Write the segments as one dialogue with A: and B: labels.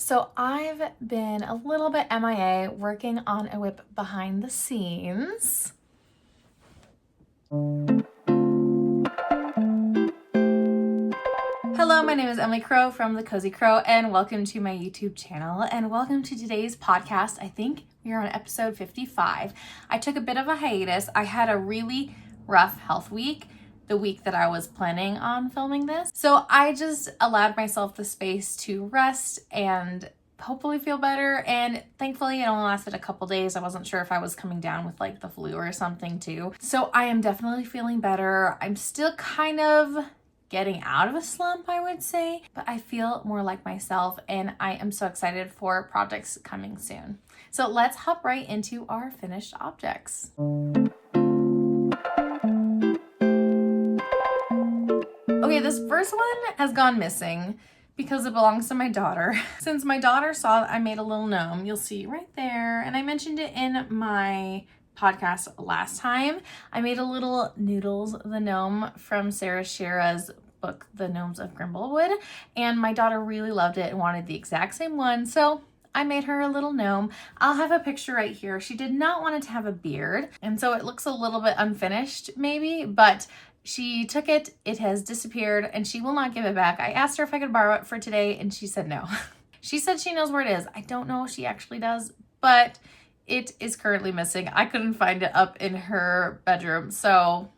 A: So I've been a little bit MIA working on a whip behind the scenes. Hello, my name is Emily Crow from The Cozy Crow, and welcome to my YouTube channel, and welcome to today's podcast. I think we are on episode 55. I took a bit of a hiatus. I had a really rough health week, the week that I was planning on filming this. So I just allowed myself the space to rest and hopefully feel better. And thankfully it only lasted a couple days. I wasn't sure if I was coming down with like the flu or something too. So I am definitely feeling better. I'm still kind of getting out of a slump, I would say, but I feel more like myself and I am so excited for projects coming soon. So let's hop right into our finished objects. Okay, this first one has gone missing because it belongs to my daughter. Since my daughter saw that I made a little gnome, you'll see right there, and I mentioned it in my podcast last time, I made a little Noodles the gnome from Sarah Shira's book, The Gnomes of Grimblewood, and my daughter really loved it and wanted the exact same one, so I made her a little gnome. I'll have a picture right here. She did not want it to have a beard, and so it looks a little bit unfinished maybe, but she took it, it has disappeared, and she will not give it back. I asked her if I could borrow it for today, and she said no. She said she knows where it is. I don't know if she actually does, but it is currently missing. I couldn't find it up in her bedroom, so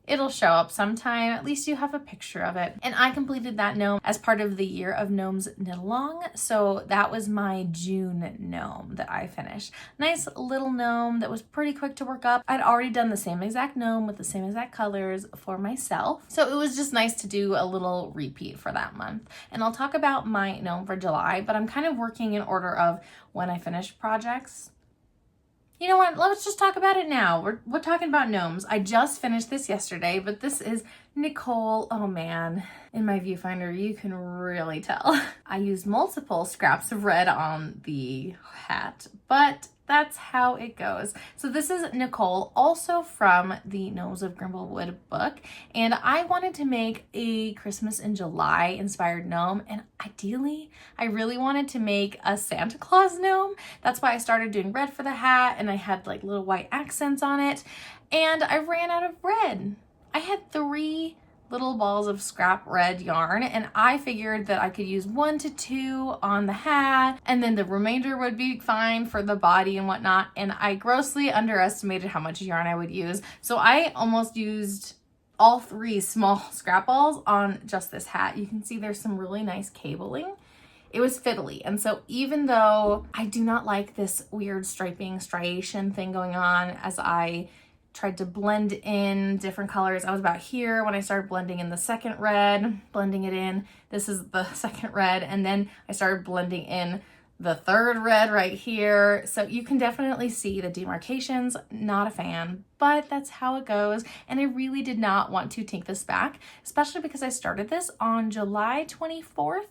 A: it'll show up sometime. At least you have a picture of it. And I completed that gnome as part of the Year of Gnomes Knit Along. So that was my June gnome that I finished. Nice little gnome that was pretty quick to work up. I'd already done the same exact gnome with the same exact colors for myself. So it was just nice to do a little repeat for that month. And I'll talk about my gnome for July, but I'm kind of working in order of when I finish projects. You know what? Let's just talk about it now. We're talking about gnomes. I just finished this yesterday, but this is Nicole. Oh man, in my viewfinder, you can really tell. I used multiple scraps of red on the hat, but that's how it goes. So this is Nicole, also from the Gnomes of Grimblewood book, and I wanted to make a Christmas in July inspired gnome, and ideally, I really wanted to make a Santa Claus gnome. That's why I started doing red for the hat, and I had like little white accents on it, and I ran out of red. I had 3 little balls of scrap red yarn, and I figured that I could use 1 to 2 on the hat, and then the remainder would be fine for the body and whatnot. And I grossly underestimated how much yarn I would use, so I almost used all 3 small scrap balls on just this hat. You can see there's some really nice cabling. It was fiddly, and so even though I do not like this weird striping striation thing going on as I tried to blend in different colors. I was about here when I started blending in the second red, blending it in. This is the second red, and then I started blending in the third red right here. So you can definitely see the demarcations. Not a fan, but that's how it goes. And I really did not want to take this back, especially because I started this on July 24th.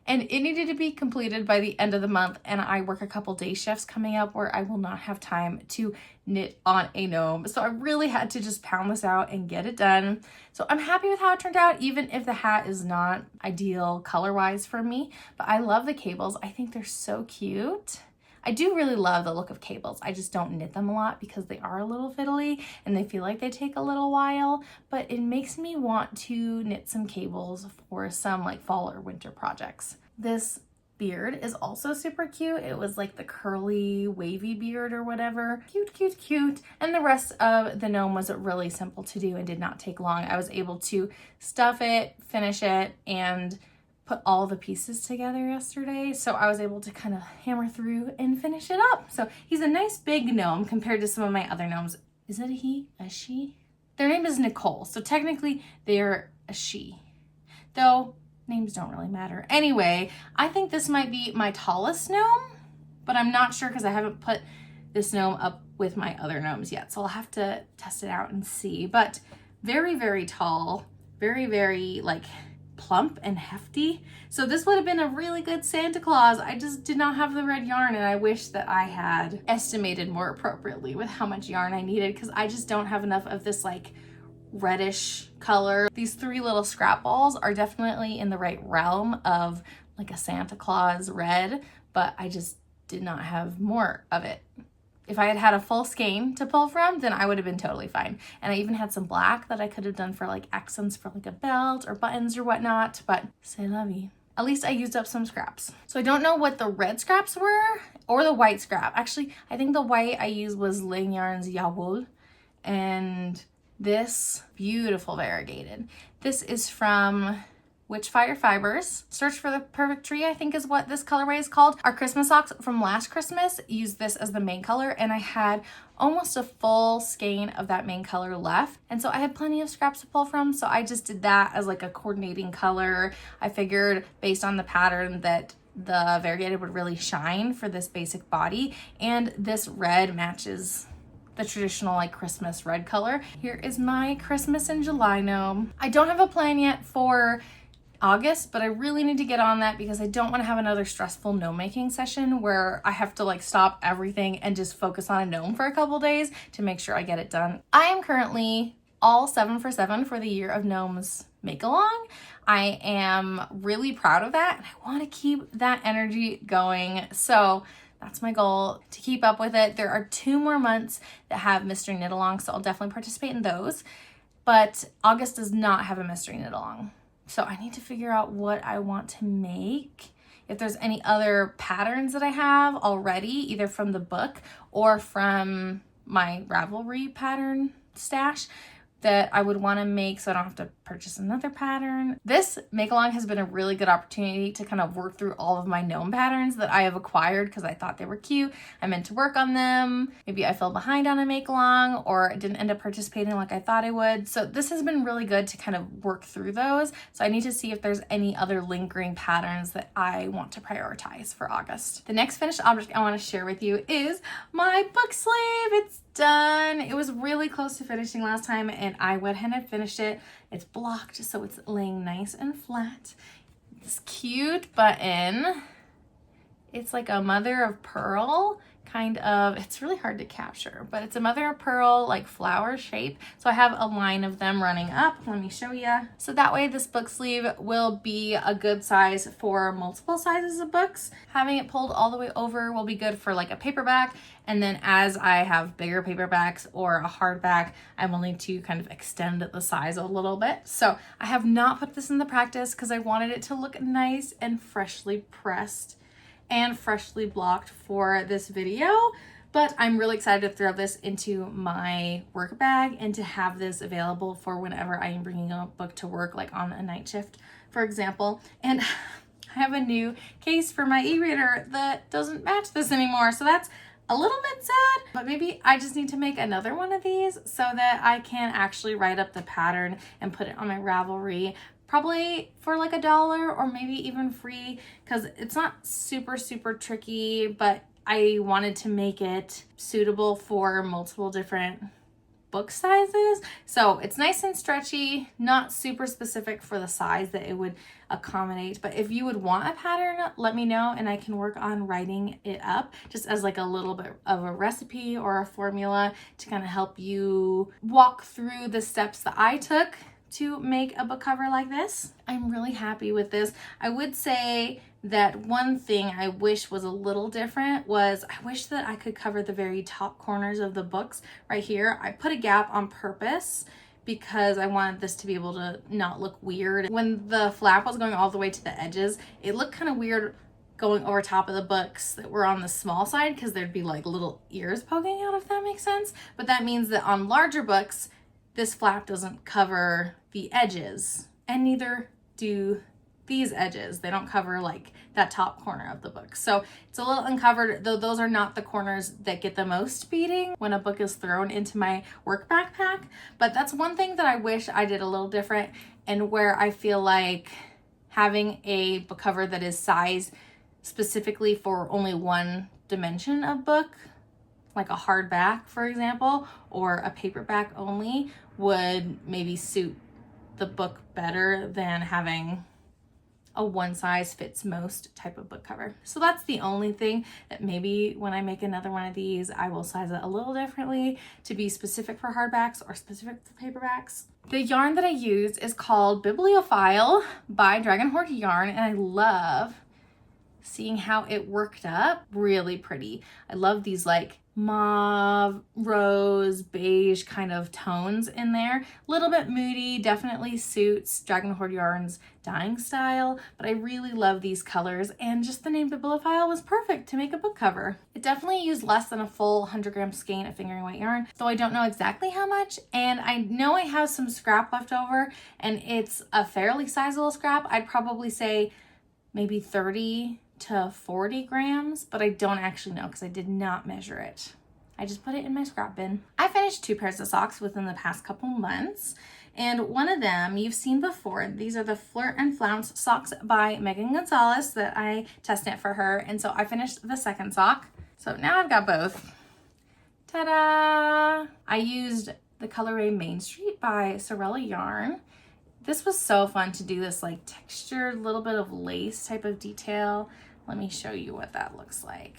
A: And it needed to be completed by the end of the month, and I work a couple day shifts coming up where I will not have time to knit on a gnome. So I really had to just pound this out and get it done. So I'm happy with how it turned out, even if the hat is not ideal color-wise for me. But I love the cables. I think they're so cute. I do really love the look of cables. I just don't knit them a lot because they are a little fiddly and they feel like they take a little while, but it makes me want to knit some cables for some like fall or winter projects. This beard is also super cute. It was like the curly wavy beard or whatever. Cute, cute, cute. And the rest of the gnome was really simple to do and did not take long. I was able to stuff it, finish it, and put all the pieces together yesterday, so I was able to kind of hammer through and finish it up. So he's a nice big gnome compared to some of my other gnomes. Is it a he? A she? Their name is Nicole, so technically they're a she, though names don't really matter. Anyway, I think this might be my tallest gnome, but I'm not sure because I haven't put this gnome up with my other gnomes yet, so I'll have to test it out and see. But very, very tall, very, very like plump and hefty. So this would have been a really good Santa Claus. I just did not have the red yarn, and I wish that I had estimated more appropriately with how much yarn I needed, because I just don't have enough of this like reddish color. These 3 little scrap balls are definitely in the right realm of like a Santa Claus red, but I just did not have more of it. If I had had a full skein to pull from, then I would have been totally fine. And I even had some black that I could have done for like accents for like a belt or buttons or whatnot, but c'est la vie. At least I used up some scraps. So I don't know what the red scraps were or the white scrap. Actually, I think the white I used was Ling Yarn's Yawool, and this beautiful variegated. This is from Witchfire Fibers. Search for the Perfect Tree, I think is what this colorway is called. Our Christmas socks from last Christmas used this as the main color, and I had almost a full skein of that main color left. And so I had plenty of scraps to pull from, so I just did that as like a coordinating color. I figured based on the pattern that the variegated would really shine for this basic body, and this red matches the traditional like Christmas red color. Here is my Christmas in July gnome. I don't have a plan yet for August, but I really need to get on that because I don't want to have another stressful gnome making session where I have to like stop everything and just focus on a gnome for a couple days to make sure I get it done. I am currently all 7 for 7 for the Year of Gnomes make along. I am really proud of that, and I want to keep that energy going. So that's my goal, to keep up with it. There are 2 more months that have mystery knit along, so I'll definitely participate in those. But August does not have a mystery knit along. So I need to figure out what I want to make. If there's any other patterns that I have already, either from the book or from my Ravelry pattern stash, that I would want to make so I don't have to purchase another pattern. This make along has been a really good opportunity to kind of work through all of my gnome patterns that I have acquired because I thought they were cute. I meant to work on them. Maybe I fell behind on a make along or didn't end up participating like I thought I would. So this has been really good to kind of work through those. So I need to see if there's any other lingering patterns that I want to prioritize for August. The next finished object I want to share with you is my book sleeve. It's done. It was really close to finishing last time, and I went ahead and finished it. It's blocked, so it's laying nice and flat. This cute button. It's like a mother of pearl kind of, it's really hard to capture, but it's a mother of pearl like flower shape. So I have a line of them running up. Let me show you. So that way this book sleeve will be a good size for multiple sizes of books. Having it pulled all the way over will be good for like a paperback. And then as I have bigger paperbacks or a hardback, I will need to kind of extend the size a little bit. So I have not put this in the practice because I wanted it to look nice and freshly pressed and freshly blocked for this video, but I'm really excited to throw this into my work bag and to have this available for whenever I am bringing a book to work, like on a night shift, for example. And I have a new case for my e-reader that doesn't match this anymore, so that's a little bit sad, but maybe I just need to make another one of these so that I can actually write up the pattern and put it on my Ravelry, probably for like $1 or maybe even free, because it's not super tricky, but I wanted to make it suitable for multiple different book sizes. So it's nice and stretchy, not super specific for the size that it would accommodate. But if you would want a pattern, let me know and I can work on writing it up just as like a little bit of a recipe or a formula to kind of help you walk through the steps that I took to make a book cover like this. I'm really happy with this. I would say that one thing I wish was a little different was I wish that I could cover the very top corners of the books right here. I put a gap on purpose because I wanted this to be able to not look weird. When the flap was going all the way to the edges, it looked kind of weird going over top of the books that were on the small side because there'd be like little ears poking out, if that makes sense. But that means that on larger books, this flap doesn't cover the edges, and neither do these edges. They don't cover like that top corner of the book. So it's a little uncovered, though those are not the corners that get the most beating when a book is thrown into my work backpack. But that's one thing that I wish I did a little different, and where I feel like having a book cover that is sized specifically for only one dimension of book, like a hardback, for example, or a paperback only, would maybe suit the book better than having a one size fits most type of book cover. So that's the only thing that maybe when I make another one of these, I will size it a little differently to be specific for hardbacks or specific for paperbacks. The yarn that I use is called Bibliophile by Dragon Horde Yarn, and I love seeing how it worked up, really pretty. I love these like mauve, rose, beige kind of tones in there. A little bit moody, definitely suits Dragon Horde Yarns dyeing style, but I really love these colors, and just the name bibliophile was perfect to make a book cover. It definitely used less than a full 100-gram skein of fingering weight yarn, though I don't know exactly how much, and I know I have some scrap left over, and it's a fairly sizable scrap. I'd probably say maybe 30 to 40 grams, but I don't actually know because I did not measure it. I just put it in my scrap bin. I finished 2 pairs of socks within the past couple months, and one of them you've seen before. These are the Flirt and Flounce socks by Megan Gonzalez that I test knit for her, and so I finished the second sock. So now I've got both. Ta-da! I used the colorway Main Street by Sorella Yarn. This was so fun to do, this like textured little bit of lace type of detail. Let me show you what that looks like.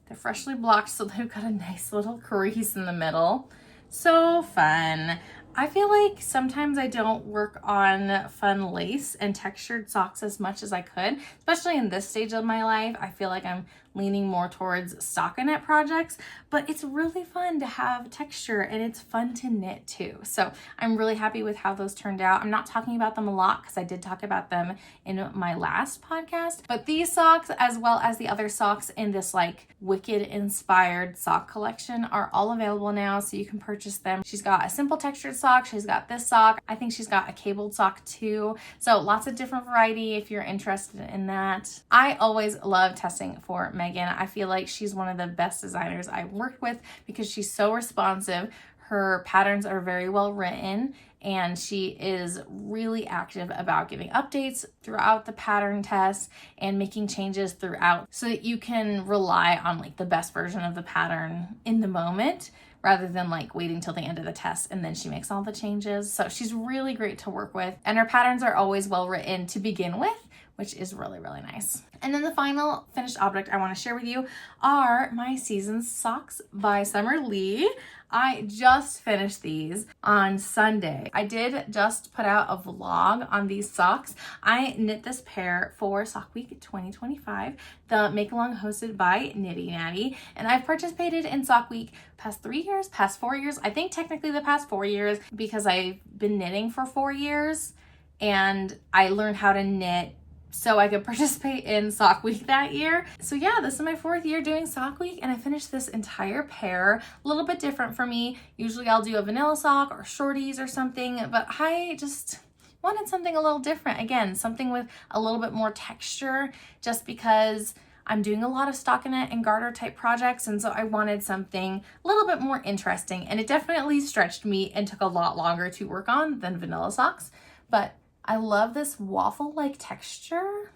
A: They're freshly blocked, so they've got a nice little crease in the middle. So fun. I feel like sometimes I don't work on fun lace and textured socks as much as I could, especially in this stage of my life. I feel like I'm leaning more towards stockinette projects, but it's really fun to have texture and it's fun to knit too. So I'm really happy with how those turned out. I'm not talking about them a lot because I did talk about them in my last podcast, but these socks, as well as the other socks in this like Wicked inspired sock collection, are all available now, so you can purchase them. She's got a simple textured sock, she's got this sock, I think she's got a cabled sock too. So lots of different variety if you're interested in that. I always love testing for Megan. I feel like she's one of the best designers I've worked with because she's so responsive. Her patterns are very well written, and she is really active about giving updates throughout the pattern test and making changes throughout so that you can rely on like the best version of the pattern in the moment rather than like waiting till the end of the test and then she makes all the changes. So she's really great to work with, and her patterns are always well written to begin with, which is really, really nice. And then the final finished object I want to share with you are my Seasons socks by Summer Lee. I just finished these on Sunday. I did just put out a vlog on these socks. I knit this pair for Sock Week 2025, the make-along hosted by Knitty Natty, and I've participated in Sock Week past 3 years, past 4 years. I think technically the past 4 years because I've been knitting for 4 years and I learned how to knit so I could participate in Sock Week that year. So yeah, this is my 4th year doing Sock Week, and I finished this entire pair. A little bit different for me. Usually I'll do a vanilla sock or shorties or something, but I just wanted something a little different. Again, something with a little bit more texture, just because I'm doing a lot of stockinette and garter type projects, and so I wanted something a little bit more interesting, and it definitely stretched me and took a lot longer to work on than vanilla socks, but I love this waffle-like texture.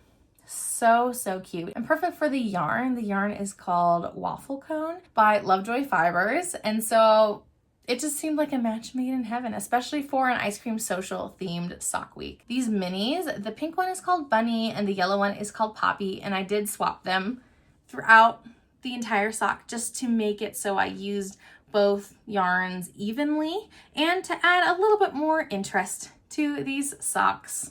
A: So, so cute and perfect for the yarn. The yarn is called Waffle Cone by Lovejoy Fibres. And so it just seemed like a match made in heaven, especially for an ice cream social themed sock week. These minis, the pink one is called Bunny and the yellow one is called Poppy. And I did swap them throughout the entire sock just to make it so I used both yarns evenly and to add a little bit more interest to these socks.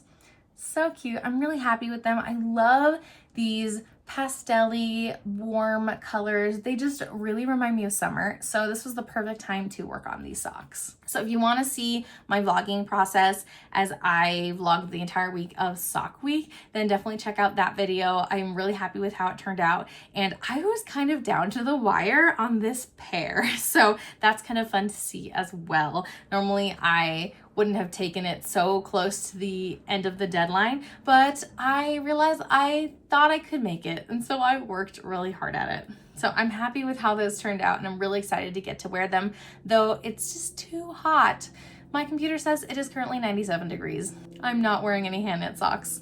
A: So cute. I'm really happy with them. I love these pastel-y, warm colors. They just really remind me of summer. So this was the perfect time to work on these socks. So if you want to see my vlogging process as I vlogged the entire week of Sock Week, then definitely check out that video. I'm really happy with how it turned out. And I was kind of down to the wire on this pair. So that's kind of fun to see as well. Normally I wouldn't have taken it so close to the end of the deadline, but I realized I thought I could make it, and so I worked really hard at it. So I'm happy with how those turned out, and I'm really excited to get to wear them, though it's just too hot. My computer says it is currently 97 degrees. I'm not wearing any hand knit socks.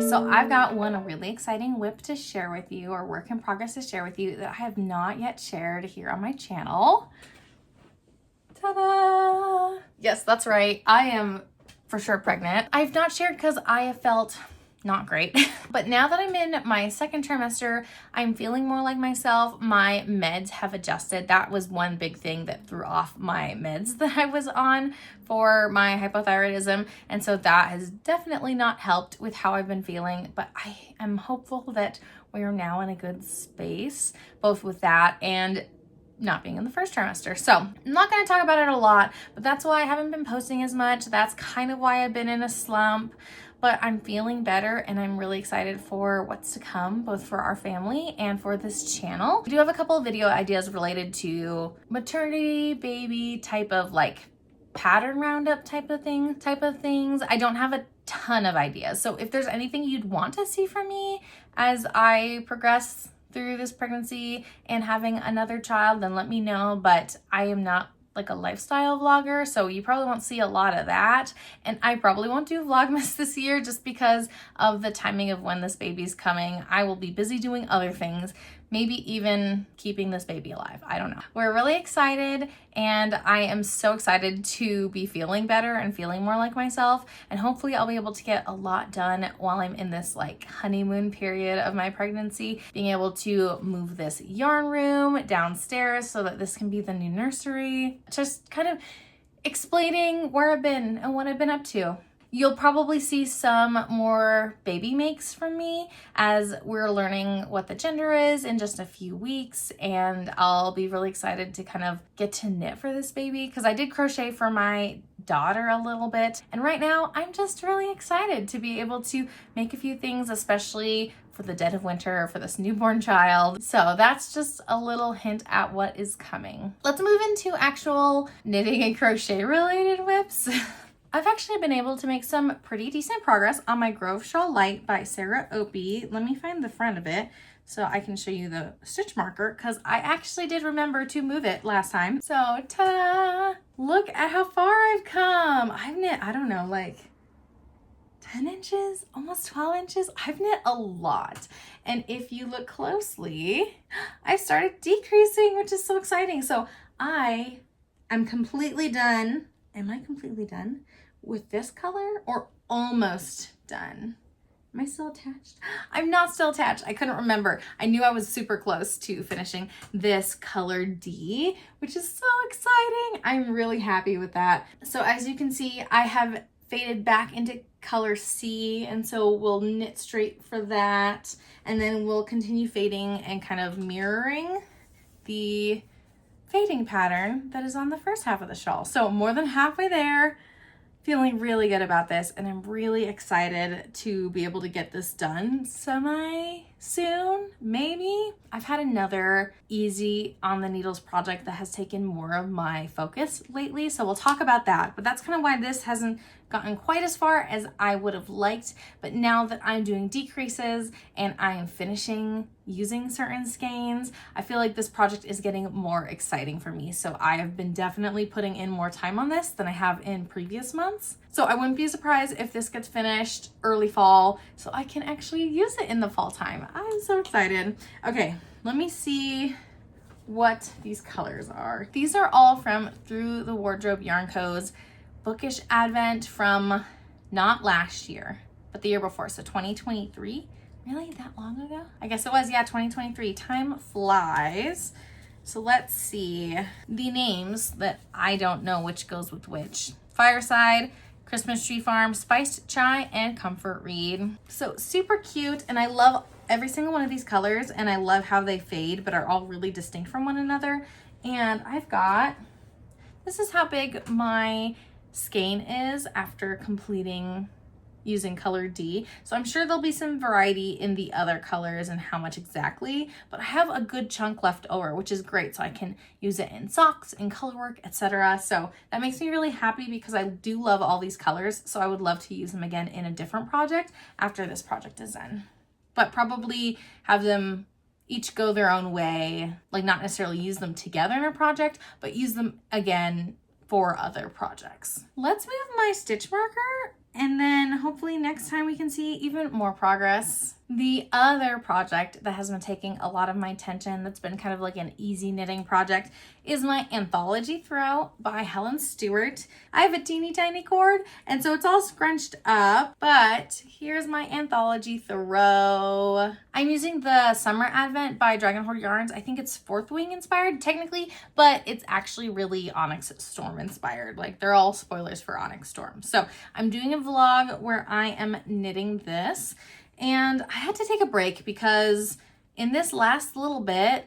A: So I've got one really exciting whip to share with you, or work in progress to share with you, that I have not yet shared here on my channel. Ta-da! Yes, that's right. I am for sure pregnant. I've not shared because I have felt not great. But now that I'm in my second trimester, I'm feeling more like myself. My meds have adjusted. That was one big thing that threw off my meds that I was on for my hypothyroidism. And so that has definitely not helped with how I've been feeling, but I am hopeful that we are now in a good space, both with that and not being in the first trimester. So I'm not going to talk about it a lot, but that's why I haven't been posting as much. That's kind of why I've been in a slump. But I'm feeling better and I'm really excited for what's to come, both for our family and for this channel. I do have a couple of video ideas related to maternity, baby type of like pattern roundup type of things. I don't have a ton of ideas. So if there's anything you'd want to see from me as I progress through this pregnancy and having another child, then let me know. But I am not like a lifestyle vlogger, so you probably won't see a lot of that. And I probably won't do Vlogmas this year just because of the timing of when this baby's coming. I will be busy doing other things, maybe even keeping this baby alive. I don't know. We're really excited, and I am so excited to be feeling better and feeling more like myself. And hopefully I'll be able to get a lot done while I'm in this like honeymoon period of my pregnancy, being able to move this yarn room downstairs so that this can be the new nursery. Just kind of explaining where I've been and what I've been up to. You'll probably see some more baby makes from me as we're learning what the gender is in just a few weeks, and I'll be really excited to kind of get to knit for this baby because I did crochet for my daughter a little bit, and right now I'm just really excited to be able to make a few things, especially for the dead of winter for this newborn child. So that's just a little hint at what is coming. Let's move into actual knitting and crochet related whips. I've actually been able to make some pretty decent progress on my Grove Shawl Light by Sarah Opie. Let me find the front of it so I can show you the stitch marker because I actually did remember to move it last time. So ta-da! Look at how far I've come. I've knit, I don't know, like 10 inches, almost 12 inches. I've knit a lot. And if you look closely, I've started decreasing, which is so exciting. So I am completely done. Am I completely done with this color or almost done? Am I still attached? I'm not still attached. I couldn't remember. I knew I was super close to finishing this color D, which is so exciting. I'm really happy with that. So as you can see, I have faded back into color C, and so we'll knit straight for that. And then we'll continue fading and kind of mirroring the fading pattern that is on the first half of the shawl. So more than halfway there, feeling really good about this, and I'm really excited to be able to get this done semi soon, maybe. I've had another easy on the needles project that has taken more of my focus lately, so we'll talk about that, but that's kind of why this hasn't gotten quite as far as I would have liked. But now that I'm doing decreases and I am finishing using certain skeins, I feel like this project is getting more exciting for me. So I have been definitely putting in more time on this than I have in previous months. So I wouldn't be surprised if this gets finished early fall so I can actually use it in the fall time. I'm so excited. Okay, let me see what these colors are. These are all from Through the Wardrobe Yarn Co's Bookish Advent from not last year, but the year before, so 2023. Really, that long ago? I guess it was, yeah, 2023. Time flies. So let's see the names that I don't know which goes with which. Fireside, Christmas Tree Farm, Spiced Chai, and Comfort Read. So super cute, and I love every single one of these colors, and I love how they fade but are all really distinct from one another. And I've got, this is how big my skein is after completing using color D. So I'm sure there'll be some variety in the other colors and how much exactly, but I have a good chunk left over, which is great. So I can use it in socks and color work, etc. So that makes me really happy because I do love all these colors. So I would love to use them again in a different project after this project is done, but probably have them each go their own way, like not necessarily use them together in a project, but use them again for other projects. Let's move my stitch marker, and then hopefully next time we can see even more progress. The other project that has been taking a lot of my attention, that's been kind of like an easy knitting project, is my Anthology Throw by Helen Stewart. I have a teeny tiny cord, and so it's all scrunched up, but here's my Anthology Throw. I'm using the Summer Advent by Dragon Horde Yarns. I think it's Fourth Wing inspired technically, but it's actually really Onyx Storm inspired. Like, they're all spoilers for Onyx Storm. So I'm doing a vlog where I am knitting this. And I had to take a break because in this last little bit,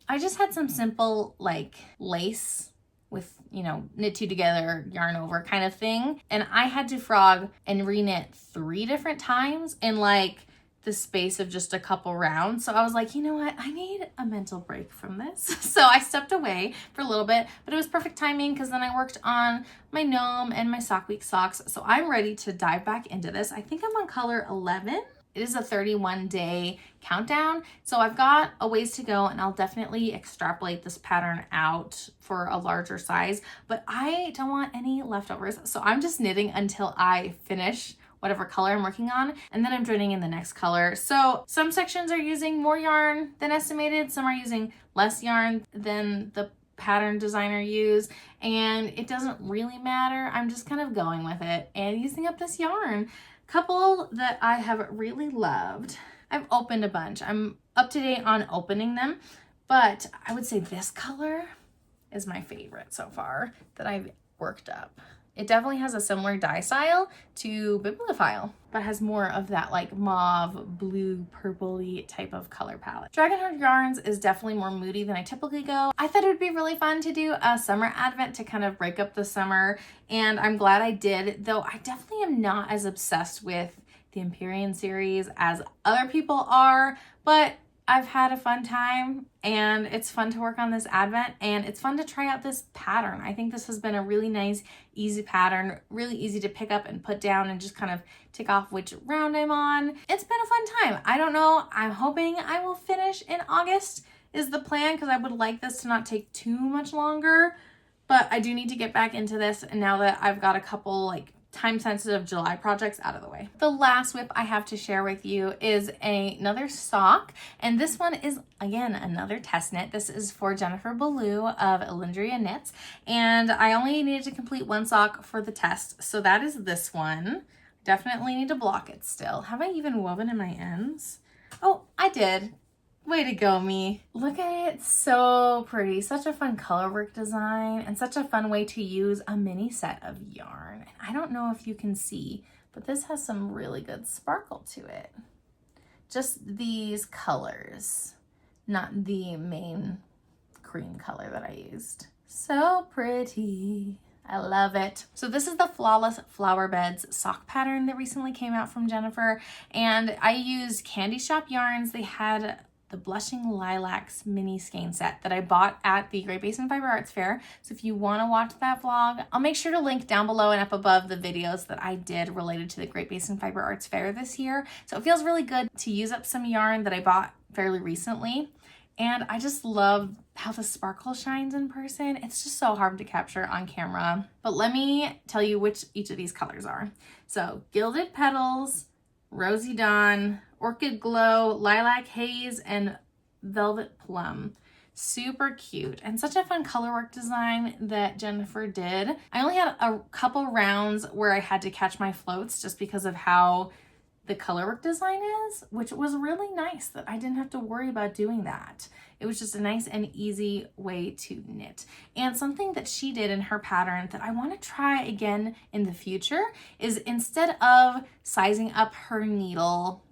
A: I just had some simple like lace with, you know, knit two together, yarn over kind of thing. And I had to frog and reknit 3 different times in like the space of just a couple rounds. So I was like, you know what? I need a mental break from this. So I stepped away for a little bit, but it was perfect timing because then I worked on my Gnome and my Sock Week socks. So I'm ready to dive back into this. I think I'm on color 11. It is a 31-day countdown, so I've got a ways to go, and I'll definitely extrapolate this pattern out for a larger size, but I don't want any leftovers, so I'm just knitting until I finish whatever color I'm working on, and then I'm joining in the next color. So some sections are using more yarn than estimated, some are using less yarn than the pattern designer used, and it doesn't really matter. I'm just kind of going with it and using up this yarn. Couple that I have really loved. I've opened a bunch. I'm up to date on opening them, but I would say this color is my favorite so far that I've worked up. It definitely has a similar dye style to Bibliophile, but has more of that like mauve, blue, purpley type of color palette. Dragon Horde Yarns is definitely more moody than I typically go. I thought it would be really fun to do a summer advent to kind of break up the summer, and I'm glad I did, though I definitely am not as obsessed with the Empyrean series as other people are, but I've had a fun time, and it's fun to work on this advent, and it's fun to try out this pattern. I think this has been a really nice, easy pattern, really easy to pick up and put down and just kind of tick off which round I'm on. It's been a fun time. I don't know. I'm hoping I will finish in August is the plan, because I would like this to not take too much longer, but I do need to get back into this, and now that I've got a couple like time-sensitive July projects out of the way. The last whip I have to share with you is another sock, and this one is, again, another test knit. This is for Jennifer Ballou of Elindria Knits, and I only needed to complete 1 sock for the test, so that is this one. Definitely need to block it still. Have I even woven in my ends? Oh, I did. Way to go, me. Look at it, so pretty. Such a fun color work design and such a fun way to use a mini set of yarn. And I don't know if you can see, but this has some really good sparkle to it. Just these colors, not the main cream color that I used. So pretty. I love it. So this is the Flawless Flower Beds sock pattern that recently came out from Jennifer, and I used Candy Shop yarns. They had the Blushing Lilacs mini skein set that I bought at the Great Basin Fiber Arts Fair. So if you want to watch that vlog, I'll make sure to link down below and up above the videos that I did related to the Great Basin Fiber Arts Fair this year. So it feels really good to use up some yarn that I bought fairly recently. And I just love how the sparkle shines in person. It's just so hard to capture on camera. But let me tell you which each of these colors are. So Gilded Petals, Rosy Dawn, Orchid Glow, Lilac Haze, and Velvet Plum. Super cute and such a fun color work design that Jennifer did. I only had a couple rounds where I had to catch my floats just because of how the color work design is, which was really nice that I didn't have to worry about doing that. It was just a nice and easy way to knit. And something that she did in her pattern that I want to try again in the future is, instead of sizing up her needle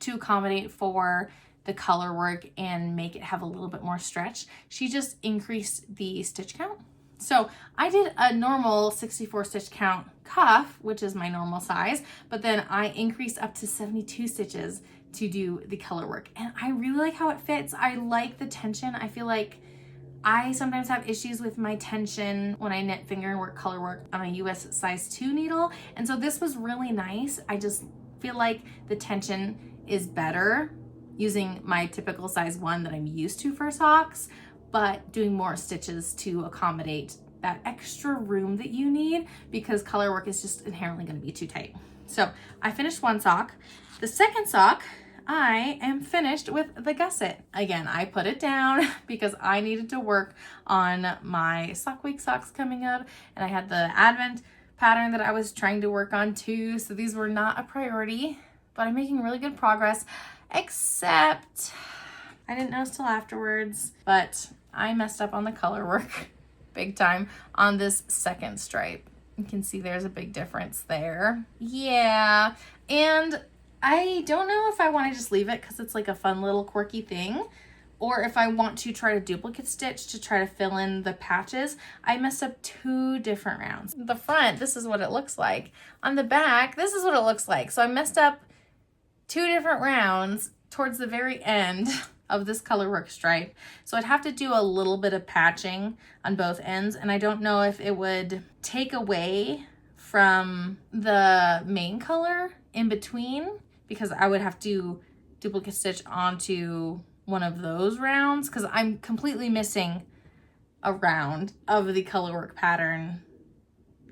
A: to accommodate for the color work and make it have a little bit more stretch, she just increased the stitch count. So I did a normal 64 stitch count cuff, which is my normal size, but then I increased up to 72 stitches to do the color work. And I really like how it fits. I like the tension. I feel like I sometimes have issues with my tension when I knit finger and work color work on a US size 2 needle. And so this was really nice. I just feel like the tension is better using my typical size 1 that I'm used to for socks, but doing more stitches to accommodate that extra room that you need, because color work is just inherently going to be too tight. So I finished 1 sock. The second sock I am finished with the gusset. Again, I put it down because I needed to work on my sock week socks coming up, and I had the Advent pattern that I was trying to work on too, so these were not a priority, but I'm making really good progress, except I didn't notice till afterwards, but I messed up on the color work big time on this second stripe. You can see there's a big difference there. Yeah, and I don't know if I want to just leave it because it's like a fun little quirky thing, or if I want to try to duplicate stitch to try to fill in the patches. I messed up 2 different rounds. The front, this is what it looks like. On the back, this is what it looks like. So I messed up 2 different rounds towards the very end of this color work stripe. So I'd have to do a little bit of patching on both ends, and I don't know if it would take away from the main color in between, because I would have to duplicate stitch onto one of those rounds because I'm completely missing a round of the color work pattern.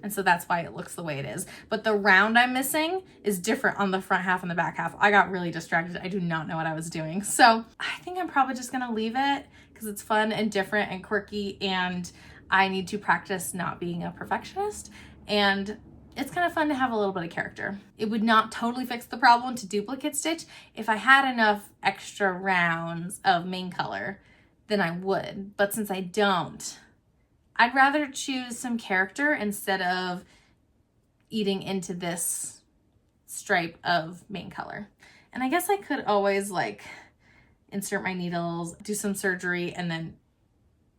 A: And so that's why it looks the way it is. But the round I'm missing is different on the front half and the back half. I got really distracted. I do not know what I was doing. So I think I'm probably just gonna leave it because it's fun and different and quirky, and I need to practice not being a perfectionist. And it's kind of fun to have a little bit of character. It would not totally fix the problem to duplicate stitch. If I had enough extra rounds of main color, then I would. But since I don't, I'd rather choose some character instead of eating into this stripe of main color. And I guess I could always like insert my needles, do some surgery, and then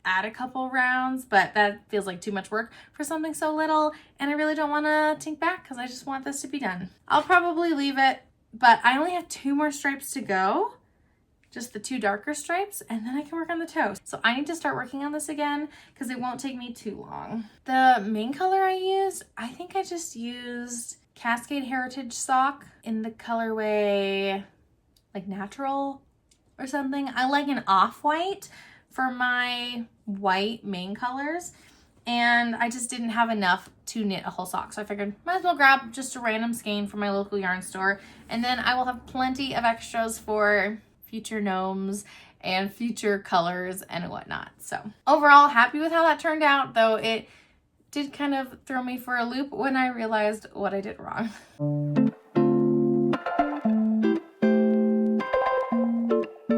A: add a couple rounds, but that feels like too much work for something so little, and I really don't want to think back because I just want this to be done. I'll probably leave it, but I only have 2 more stripes to go, just the 2 darker stripes, and then I can work on the toe. So I need to start working on this again because it won't take me too long. The main color I used, I think I just used Cascade Heritage Sock in the colorway like Natural or something. I like an off-white for my white main colors, and I just didn't have enough to knit a whole sock, so I figured might as well grab just a random skein from my local yarn store, and then I will have plenty of extras for future gnomes and future colors and whatnot. So overall, happy with how that turned out, though it did kind of throw me for a loop when I realized what I did wrong.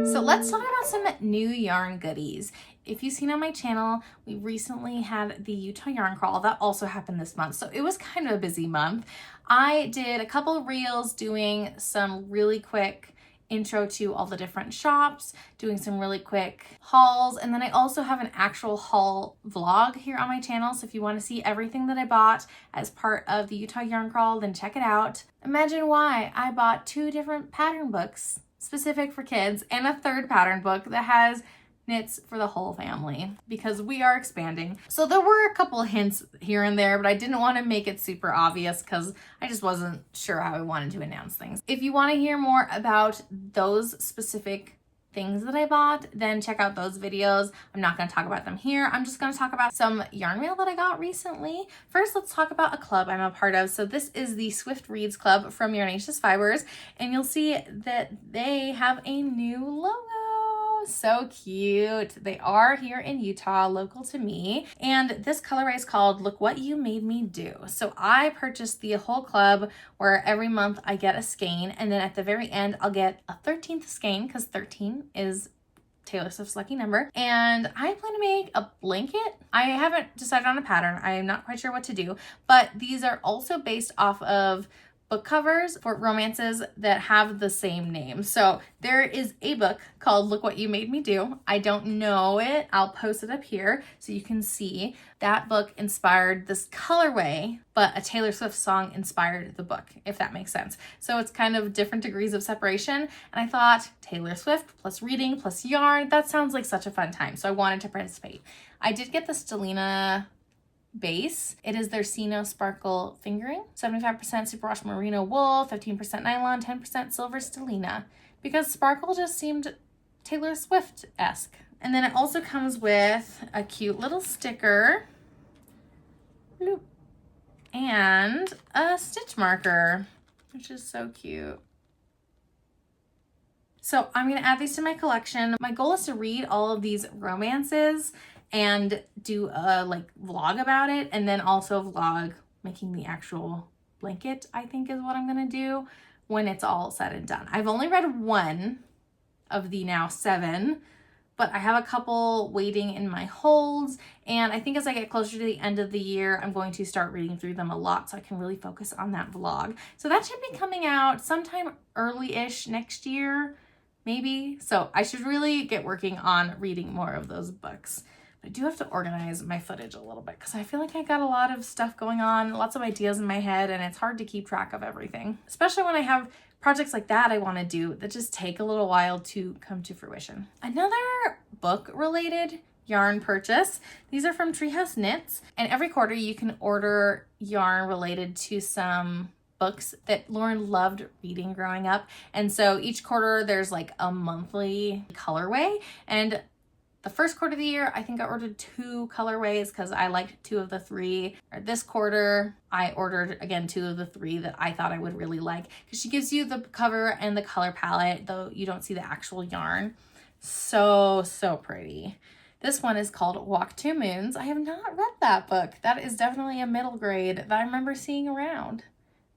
A: So let's talk about some new yarn goodies. If you've seen on my channel, we recently had the Utah Yarn Crawl that also happened this month. So it was kind of a busy month. I did a couple of reels doing some really quick intro to all the different shops, doing some really quick hauls, and then I also have an actual haul vlog here on my channel. So if you want to see everything that I bought as part of the Utah Yarn Crawl, then check it out. Imagine why I bought 2 different pattern books specific for kids and a 3rd pattern book that has knits for the whole family because we are expanding. So there were a couple of hints here and there, but I didn't want to make it super obvious because I just wasn't sure how I wanted to announce things. If you want to hear more about those specific things that I bought, then check out those videos. I'm not going to talk about them here. I'm just going to talk about some yarn mail that I got recently. First, let's talk about a club I'm a part of. So this is the Swift Reads Club from Yarnaceous Fibres, and you'll see that they have a new logo. So cute. They are here in Utah, local to me, and this colorway is called Look What You Made Me Do. So I purchased the whole club where every month I get a skein, and then at the very end I'll get a 13th skein because 13 is Taylor Swift's lucky number, and I plan to make a blanket. I haven't decided on a pattern. I am not quite sure what to do, but these are also based off of book covers for romances that have the same name. So there is a book called Look What You Made Me Do. I don't know it. I'll post it up here so you can see. That book inspired this colorway, but a Taylor Swift song inspired the book, if that makes sense. So it's kind of different degrees of separation. And I thought Taylor Swift plus reading plus yarn, that sounds like such a fun time. So I wanted to participate. I did get the Stellina base. It is their Sino Sparkle fingering, 75% superwash merino wool, 15% nylon, 10% silver stellina, because sparkle just seemed Taylor Swift-esque. And then it also comes with a cute little sticker and a stitch marker, which is so cute. So I'm gonna add these to my collection. My goal is to read all of these romances and do a like vlog about it, and then also vlog making the actual blanket, I think is what I'm gonna do when it's all said and done. I've only read one of the now 7, but I have a couple waiting in my holds, and I think as I get closer to the end of the year, I'm going to start reading through them a lot so I can really focus on that vlog. So that should be coming out sometime early-ish next year, maybe. So I should really get working on reading more of those books. But I do have to organize my footage a little bit because I feel like I got a lot of stuff going on, lots of ideas in my head, and it's hard to keep track of everything, especially when I have projects like that I want to do that just take a little while to come to fruition. Another book related yarn purchase. These are from Treehouse Knits, and every quarter you can order yarn related to some books that Lauren loved reading growing up. And so each quarter there's like a monthly colorway, and the first quarter of the year, I think I ordered 2 colorways because I liked 2 of the 3. Or this quarter, I ordered, again, 2 of the 3 that I thought I would really like. Because she gives you the cover and the color palette, though you don't see the actual yarn. So, so pretty. This one is called Walk 2 Moons. I have not read that book. That is definitely a middle grade that I remember seeing around.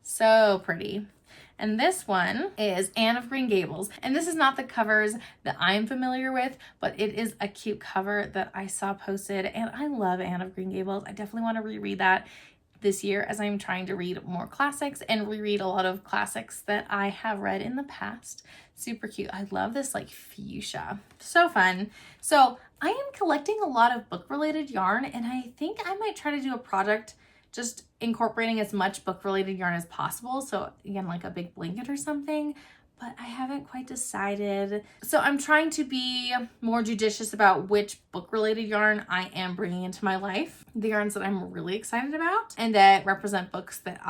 A: So pretty. And this one is Anne of Green Gables. And this is not the covers that I'm familiar with, but it is a cute cover that I saw posted. And I love Anne of Green Gables. I definitely want to reread that this year as I'm trying to read more classics and reread a lot of classics that I have read in the past. Super cute. I love this like fuchsia. So fun. So I am collecting a lot of book related yarn, and I think I might try to do a project just incorporating as much book related yarn as possible. So again, like a big blanket or something, but I haven't quite decided. So I'm trying to be more judicious about which book related yarn I am bringing into my life. The yarns that I'm really excited about and that represent books that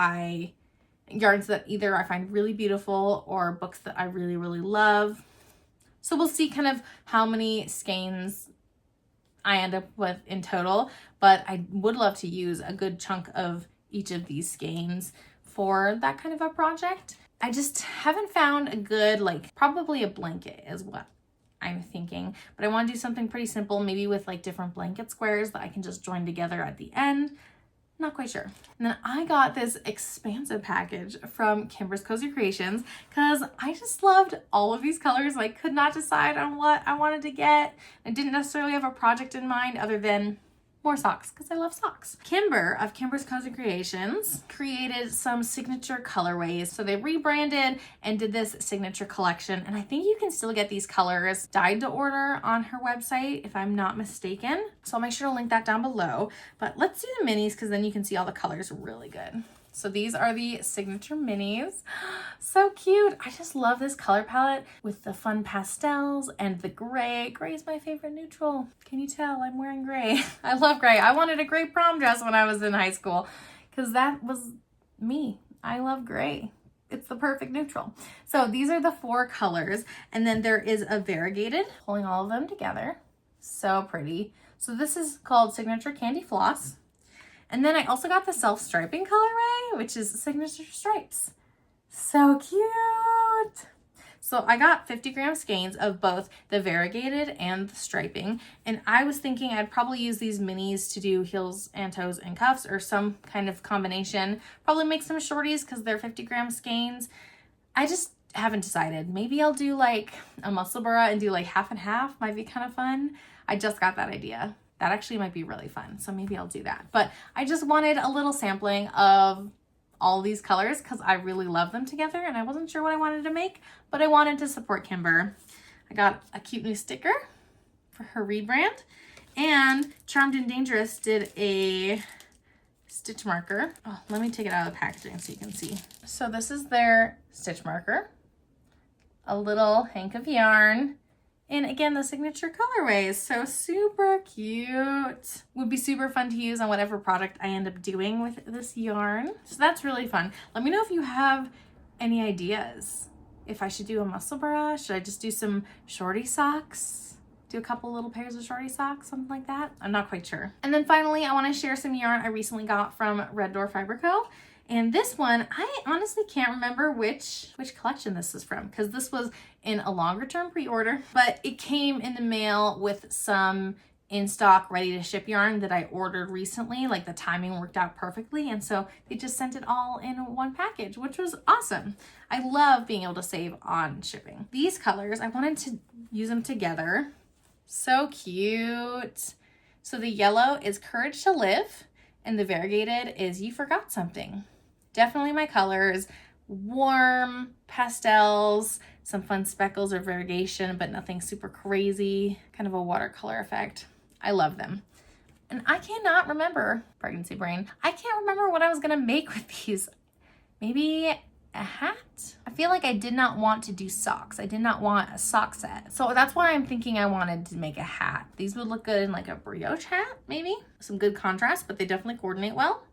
A: yarns that either I find really beautiful or books that I really, really love. So we'll see kind of how many skeins I end up with in total, but I would love to use a good chunk of each of these skeins for that kind of a project. I just haven't found a good, like probably a blanket is what I'm thinking, but I want to do something pretty simple, maybe with like different blanket squares that I can just join together at the end. Not quite sure. And then I got this expansive package from Kimber's Cozy Creations because I just loved all of these colors. I could not decide on what I wanted to get. I didn't necessarily have a project in mind other than more socks because I love socks. Kimber of Kimber's Cozy Creations created some signature colorways. So they rebranded and did this signature collection. And I think you can still get these colors dyed to order on her website if I'm not mistaken. So I'll make sure to link that down below. But let's do the minis because then you can see all the colors really good. So these are the signature minis. So cute. I just love this color palette with the fun pastels and the gray. Gray is my favorite neutral. Can you tell I'm wearing gray? I love gray. I wanted a gray prom dress when I was in high school because that was me. I love gray. It's the perfect neutral. So these are the 4 colors. And then there is a variegated, pulling all of them together. So pretty. So this is called Signature Candy Floss. And then I also got the self-striping colorway, which is Signature Stripes. So cute. So I got 50 gram skeins of both the variegated and the striping. And I was thinking I'd probably use these minis to do heels and toes and cuffs or some kind of combination. Probably make some shorties because they're 50 gram skeins. I just haven't decided. Maybe I'll do like a muscle bra and do like half and half. Might be kind of fun. I just got that idea. That actually might be really fun. So maybe I'll do that. But I just wanted a little sampling of all these colors because I really love them together and I wasn't sure what I wanted to make, but I wanted to support Kimber. I got a cute new sticker for her rebrand, and Charmed and Dangerous did a stitch marker. Oh, let me take it out of the packaging so you can see. So this is their stitch marker, a little hank of yarn, and again, the signature colorways. So super cute. Would be super fun to use on whatever product I end up doing with this yarn. So that's really fun. Let me know if you have any ideas. If I should do a muscle bra, should I just do some shorty socks? Do a couple little pairs of shorty socks, something like that? I'm not quite sure. And then finally, I want to share some yarn I recently got from Red Door Fibre Co. And this one, I honestly can't remember which collection this is from, because this was in a longer term pre-order, but it came in the mail with some in stock ready to ship yarn that I ordered recently. Like the timing worked out perfectly, and so they just sent it all in one package, which was awesome. I love being able to save on shipping. These colors, I wanted to use them together. So cute. So the yellow is Courage to Live, and the variegated is You Forgot Something. Definitely my colors. Warm pastels, some fun speckles or variegation, but nothing super crazy. Kind of a watercolor effect. I love them. And I cannot remember, pregnancy brain, I can't remember what I was gonna make with these. Maybe a hat? I feel like I did not want to do socks. I did not want a sock set. So that's why I'm thinking I wanted to make a hat. These would look good in like a brioche hat, maybe. Some good contrast, but they definitely coordinate well.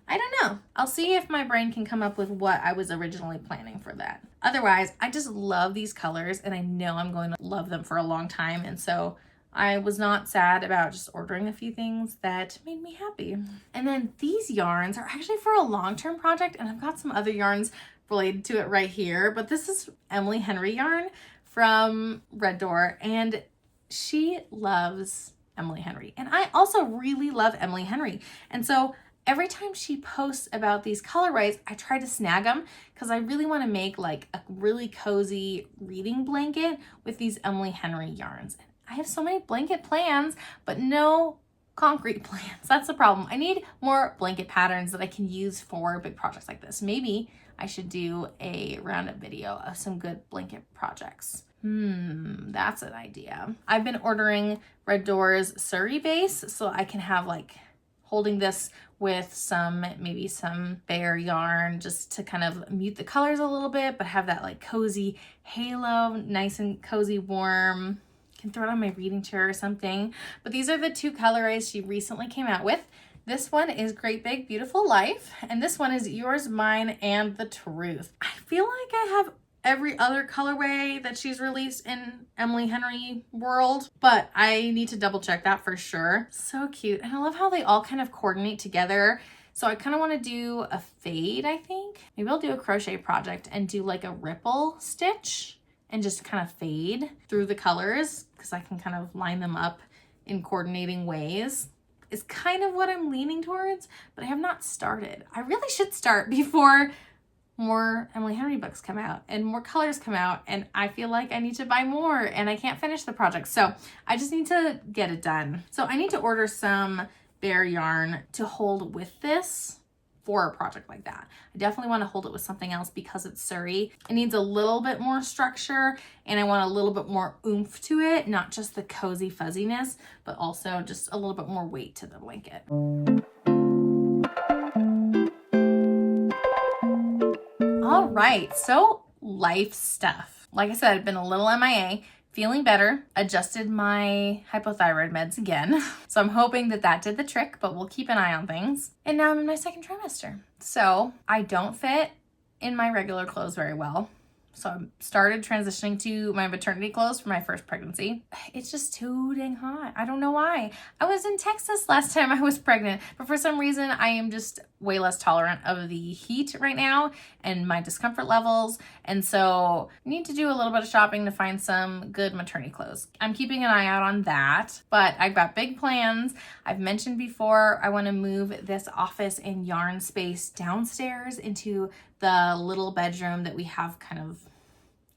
A: I don't know. I'll see if my brain can come up with what I was originally planning for that. Otherwise, I just love these colors and I know I'm going to love them for a long time. And so I was not sad about just ordering a few things that made me happy. And then these yarns are actually for a long-term project, and I've got some other yarns related to it right here, but this is Emily Henry yarn from Red Door, and she loves Emily Henry. And I also really love Emily Henry. And so every time she posts about these colorways, I try to snag them because I really want to make like a really cozy reading blanket with these Emily Henry yarns. I have so many blanket plans, but no concrete plans. That's the problem. I need more blanket patterns that I can use for big projects like this. Maybe I should do a roundup video of some good blanket projects. That's an idea. I've been ordering Red Door's Surrey base so I can have like holding this with maybe some bare yarn just to kind of mute the colors a little bit, but have that like cozy halo, nice and cozy, warm. Can throw it on my reading chair or something. But these are the two colorways she recently came out with. This one is Great Big Beautiful Life, and this one is Yours, Mine, and the Truth. I feel like I have every other colorway that she's released in Emily Henry world, but I need to double check that for sure. So cute. And I love how they all kind of coordinate together. So I kind of want to do a fade, I think. Maybe I'll do a crochet project and do like a ripple stitch and just kind of fade through the colors because I can kind of line them up in coordinating ways. Is kind of what I'm leaning towards, but I have not started. I really should start before more Emily Henry books come out and more colors come out, and I feel like I need to buy more and I can't finish the project. So I just need to get it done. So I need to order some bare yarn to hold with this for a project like that. I definitely want to hold it with something else because it's Surrey. It needs a little bit more structure and I want a little bit more oomph to it, not just the cozy fuzziness, but also just a little bit more weight to the blanket. All right, so life stuff. Like I said, I've been a little MIA, feeling better, adjusted my hypothyroid meds again. So I'm hoping that that did the trick, but we'll keep an eye on things. And now I'm in my second trimester. So I don't fit in my regular clothes very well. So I started transitioning to my maternity clothes for my first pregnancy. It's just too dang hot. I don't know why. I was in Texas last time I was pregnant, but for some reason I am just way less tolerant of the heat right now and my discomfort levels. And so I need to do a little bit of shopping to find some good maternity clothes. I'm keeping an eye out on that, but I've got big plans. I've mentioned before, I want to move this office and yarn space downstairs into the little bedroom that we have kind of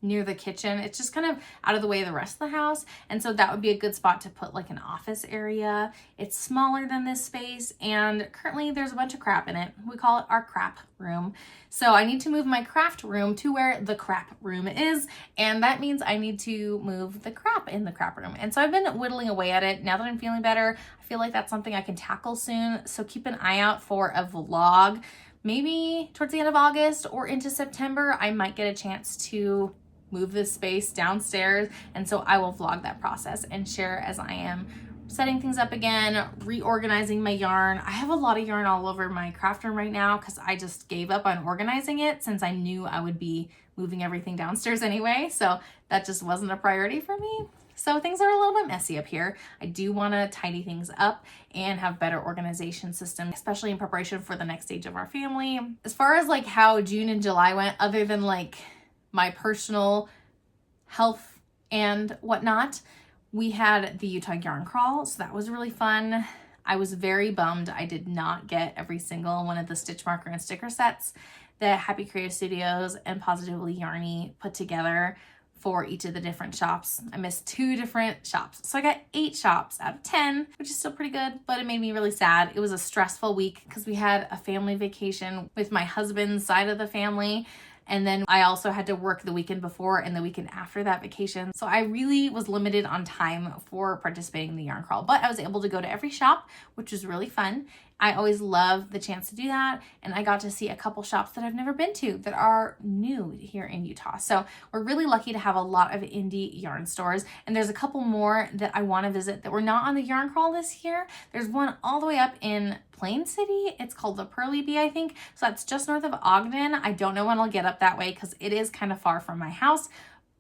A: near the kitchen. It's just kind of out of the way of the rest of the house. And so that would be a good spot to put like an office area. It's smaller than this space and currently there's a bunch of crap in it. We call it our crap room. So I need to move my craft room to where the crap room is. And that means I need to move the crap in the crap room. And so I've been whittling away at it. Now that I'm feeling better, I feel like that's something I can tackle soon. So keep an eye out for a vlog. Maybe towards the end of August or into September, I might get a chance to move this space downstairs. And so I will vlog that process and share as I am setting things up again, reorganizing my yarn. I have a lot of yarn all over my craft room right now because I just gave up on organizing it since I knew I would be moving everything downstairs anyway. So that just wasn't a priority for me. So things are a little bit messy up here. I do want to tidy things up and have better organization system, especially in preparation for the next stage of our family. As far as like how June and July went, other than like my personal health and whatnot, we had the Utah Yarn Crawl, so that was really fun. I was very bummed I did not get every single one of the stitch marker and sticker sets that Happy Creative Studios and Positively Yarny put together for each of the different shops. I missed 2 different shops. So I got 8 shops out of 10, which is still pretty good, but it made me really sad. It was a stressful week because we had a family vacation with my husband's side of the family. And then I also had to work the weekend before and the weekend after that vacation. So I really was limited on time for participating in the yarn crawl, but I was able to go to every shop, which was really fun. I always love the chance to do that. And I got to see a couple shops that I've never been to that are new here in Utah. So we're really lucky to have a lot of indie yarn stores. And there's a couple more that I want to visit that were not on the yarn crawl this year. There's one all the way up in Plain City. It's called the Pearly Bee, I think. So that's just north of Ogden. I don't know when I'll get up that way because it is kind of far from my house.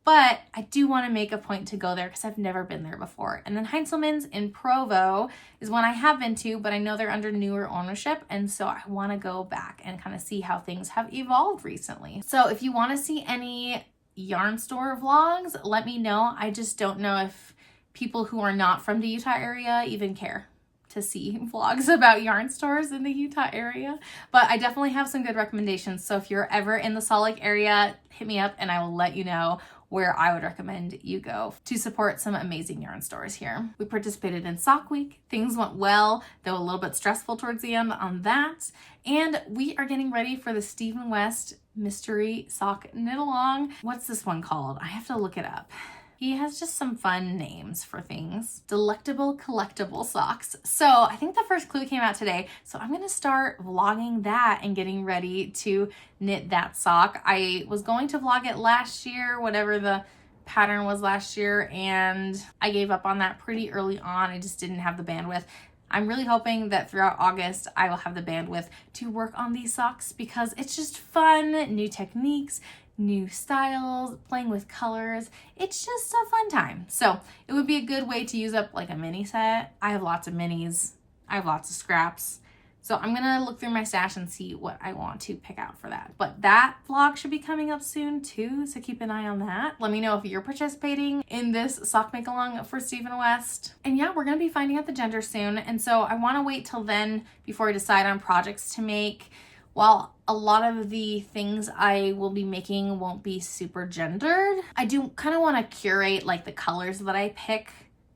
A: But I do want to make a point to go there because I've never been there before. And then Heinzelman's in Provo is one I have been to, but I know they're under newer ownership. And so I want to go back and kind of see how things have evolved recently. So if you want to see any yarn store vlogs, let me know. I just don't know if people who are not from the Utah area even care to see vlogs about yarn stores in the Utah area, but I definitely have some good recommendations. So if you're ever in the Salt Lake area, hit me up and I will let you know where I would recommend you go to support some amazing yarn stores here. We participated in Sock Week. Things went well, though a little bit stressful towards the end on that. And we are getting ready for the Stephen West Mystery Sock Knit Along. What's this one called? I have to look it up. He has just some fun names for things. Delectable Collectible Socks. So I think the first clue came out today. So I'm gonna start vlogging that and getting ready to knit that sock. I was going to vlog it last year, whatever the pattern was last year, and I gave up on that pretty early on. I just didn't have the bandwidth. I'm really hoping that throughout August, I will have the bandwidth to work on these socks because it's just fun, new techniques, new styles, playing with colors. It's just a fun time. So it would be a good way to use up like a mini set. I have lots of minis. I have lots of scraps. So I'm gonna look through my stash and see what I want to pick out for that. But that vlog should be coming up soon too, so keep an eye on that. Let me know if you're participating in this sock make along for Stephen West. And yeah, we're gonna be finding out the gender soon. And so I wanna wait till then before I decide on projects to make. While a lot of the things I will be making won't be super gendered, I do kind of want to curate like the colors that I pick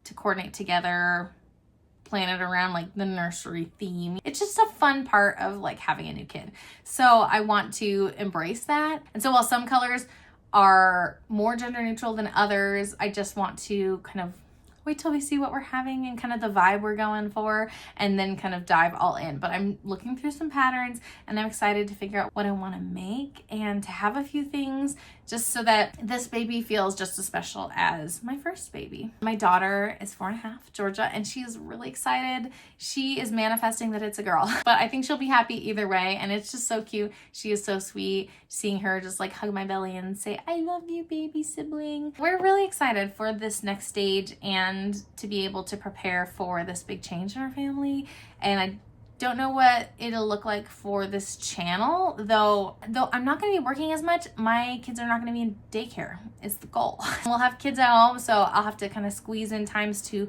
A: to coordinate together, plan it around like the nursery theme. It's just a fun part of like having a new kid. So I want to embrace that. And so while some colors are more gender neutral than others, I just want to kind of wait till we see what we're having and kind of the vibe we're going for and then kind of dive all in. But I'm looking through some patterns and I'm excited to figure out what I want to make and to have a few things just so that this baby feels just as special as my first baby. My daughter is 4.5, Georgia, and she is really excited. She is manifesting that it's a girl, but I think she'll be happy either way. And it's just so cute. She is so sweet. Seeing her just like hug my belly and say, I love you, baby sibling. We're really excited for this next stage and to be able to prepare for this big change in our family. And I don't know what it'll look like for this channel, though I'm not going to be working as much. My kids are not going to be in daycare is the goal. We'll have kids at home, so I'll have to kind of squeeze in times to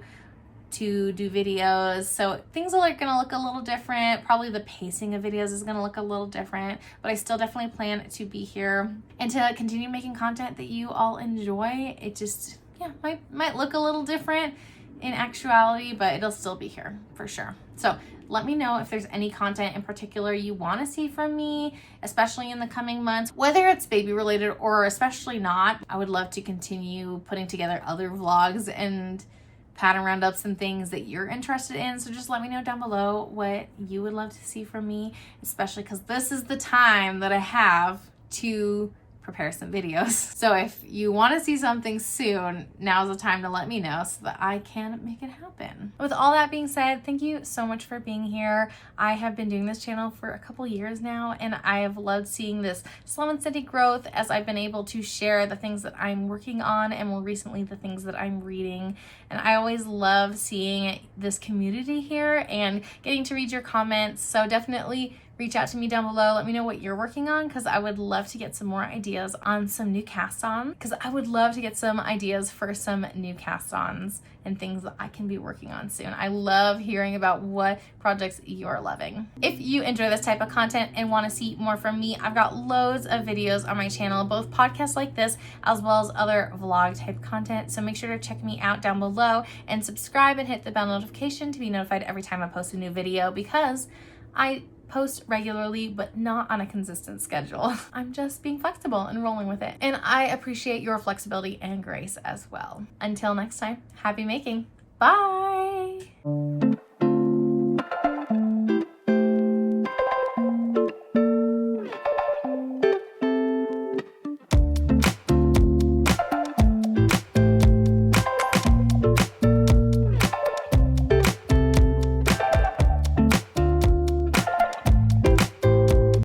A: do videos. So things are like going to look a little different. Probably the pacing of videos is going to look a little different, but I still definitely plan to be here and to continue making content that you all enjoy. It just, yeah, might look a little different in actuality, but it'll still be here for sure. So let me know if there's any content in particular you want to see from me, especially in the coming months, whether it's baby related or especially not. I would love to continue putting together other vlogs and pattern roundups and things that you're interested in. So just let me know down below what you would love to see from me, especially because this is the time that I have to prepare some videos. So if you want to see something soon, now's the time to let me know so that I can make it happen. With all that being said, thank you so much for being here. I have been doing this channel for a couple years now, and I have loved seeing this slow and steady growth as I've been able to share the things that I'm working on, and more recently the things that I'm reading. And I always love seeing this community here and getting to read your comments. So definitely reach out to me down below. Let me know what you're working on, because I would love to get some more ideas on some new cast-ons, because I would love to get some ideas for some new cast-ons and things that I can be working on soon. I love hearing about what projects you're loving. If you enjoy this type of content and want to see more from me, I've got loads of videos on my channel, both podcasts like this as well as other vlog type content. So make sure to check me out down below and subscribe and hit the bell notification to be notified every time I post a new video, because I post regularly, but not on a consistent schedule. I'm just being flexible and rolling with it. And I appreciate your flexibility and grace as well. Until next time, happy making. Bye.